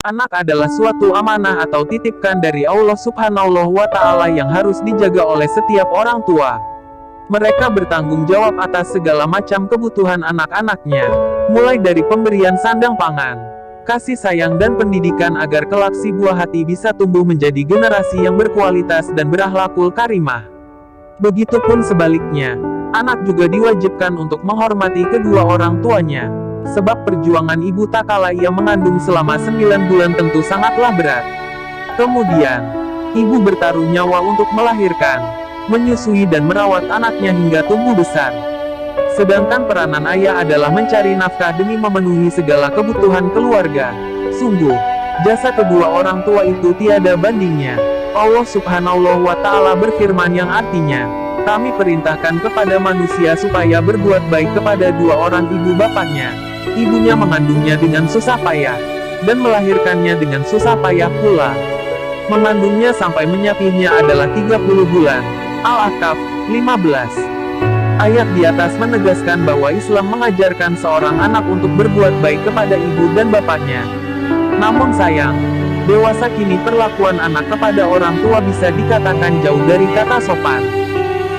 Anak adalah suatu amanah atau titipkan dari Allah Subhanahu wa Ta'ala yang harus dijaga oleh setiap orang tua. Mereka bertanggung jawab atas segala macam kebutuhan anak-anaknya, mulai dari pemberian sandang pangan, kasih sayang dan pendidikan agar kelak si buah hati bisa tumbuh menjadi generasi yang berkualitas dan berakhlakul karimah. Begitupun sebaliknya, anak juga diwajibkan untuk menghormati kedua orang tuanya. Sebab perjuangan ibu tak kala ia mengandung selama 9 bulan tentu sangatlah berat. Kemudian, ibu bertaruh nyawa untuk melahirkan, menyusui dan merawat anaknya hingga tumbuh besar. Sedangkan peranan ayah adalah mencari nafkah demi memenuhi segala kebutuhan keluarga. Sungguh, jasa kedua orang tua itu tiada bandingnya. Allah Subhanahu wa Ta'ala berfirman yang artinya, kami perintahkan kepada manusia supaya berbuat baik kepada dua orang ibu bapaknya. Ibunya mengandungnya dengan susah payah, dan melahirkannya dengan susah payah pula. Mengandungnya sampai menyapihnya adalah 30 bulan. Al-Ahqaf 15. Ayat di atas menegaskan bahwa Islam mengajarkan seorang anak untuk berbuat baik kepada ibu dan bapaknya. Namun sayang, dewasa kini perlakuan anak kepada orang tua bisa dikatakan jauh dari kata sopan.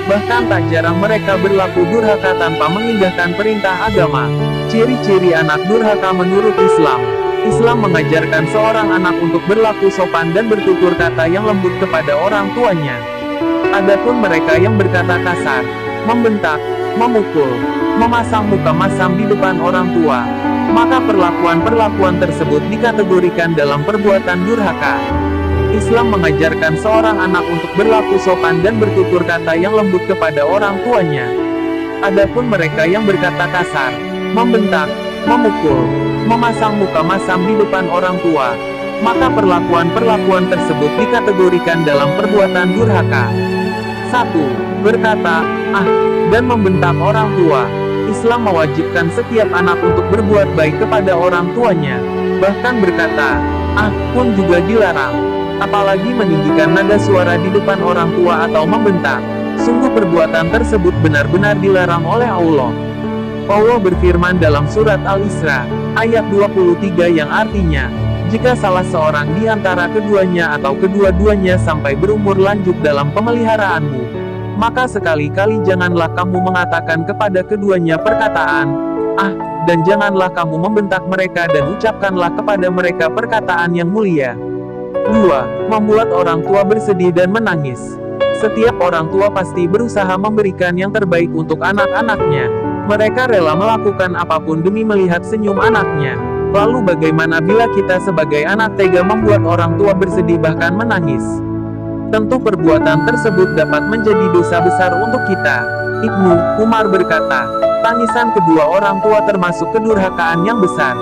Bahkan tak jarang mereka berlaku durhaka tanpa mengindahkan perintah agama. Ciri-ciri anak durhaka menurut Islam. Islam mengajarkan seorang anak untuk berlaku sopan dan bertutur kata yang lembut kepada orang tuanya. Adapun mereka yang berkata kasar, membentak, memukul, memasang muka masam di depan orang tua, maka perlakuan-perlakuan tersebut dikategorikan dalam perbuatan durhaka. Islam mengajarkan seorang anak untuk berlaku sopan dan bertutur kata yang lembut kepada orang tuanya. Adapun mereka yang berkata kasar, membentak, memukul, memasang muka masam di depan orang tua, maka perlakuan-perlakuan tersebut dikategorikan dalam perbuatan durhaka. 1. Berkata, dan membentak orang tua. Islam mewajibkan setiap anak untuk berbuat baik kepada orang tuanya. Bahkan berkata, pun juga dilarang. Apalagi meninggikan nada suara di depan orang tua atau membentak. Sungguh perbuatan tersebut benar-benar dilarang oleh Allah. Allah berfirman dalam surat Al-Isra, ayat 23 yang artinya, jika salah seorang di antara keduanya atau kedua-duanya sampai berumur lanjut dalam pemeliharaanmu, maka sekali-kali janganlah kamu mengatakan kepada keduanya perkataan, dan janganlah kamu membentak mereka dan ucapkanlah kepada mereka perkataan yang mulia. 2. Membuat orang tua bersedih dan menangis. Setiap orang tua pasti berusaha memberikan yang terbaik untuk anak-anaknya. Mereka rela melakukan apapun demi melihat senyum anaknya. Lalu bagaimana bila kita sebagai anak tega membuat orang tua bersedih bahkan menangis? Tentu perbuatan tersebut dapat menjadi dosa besar untuk kita. Ibnu Umar berkata, tangisan kedua orang tua termasuk kedurhakaan yang besar.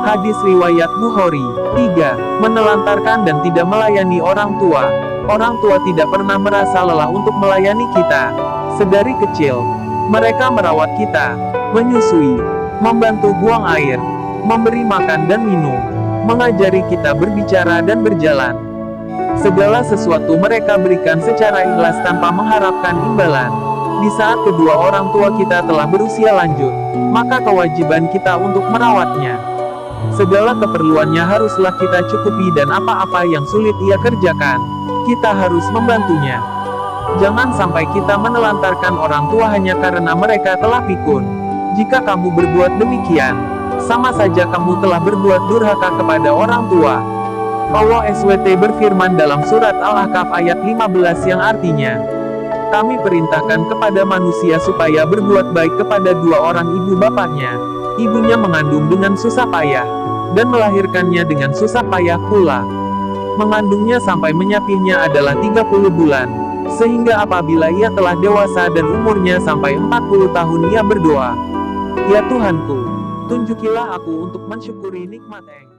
Hadis riwayat Bukhari. 3. Menelantarkan dan tidak melayani orang tua. Orang tua tidak pernah merasa lelah untuk melayani kita. Sedari kecil, mereka merawat kita, menyusui, membantu buang air, memberi makan dan minum, mengajari kita berbicara dan berjalan. Segala sesuatu mereka berikan secara ikhlas tanpa mengharapkan imbalan. Di saat kedua orang tua kita telah berusia lanjut, maka kewajiban kita untuk merawatnya. Segala keperluannya haruslah kita cukupi dan apa-apa yang sulit ia kerjakan, kita harus membantunya. Jangan sampai kita menelantarkan orang tua hanya karena mereka telah pikun. Jika kamu berbuat demikian, sama saja kamu telah berbuat durhaka kepada orang tua. Allah SWT berfirman dalam surat Al-Ahqaf ayat 15 yang artinya, kami perintahkan kepada manusia supaya berbuat baik kepada dua orang ibu bapaknya. Ibunya mengandung dengan susah payah, dan melahirkannya dengan susah payah pula. Mengandungnya sampai menyapihnya adalah 30 bulan, sehingga apabila ia telah dewasa dan umurnya sampai 40 tahun ia berdoa, ya Tuhanku, tunjukilah aku untuk mensyukuri nikmat-Eng.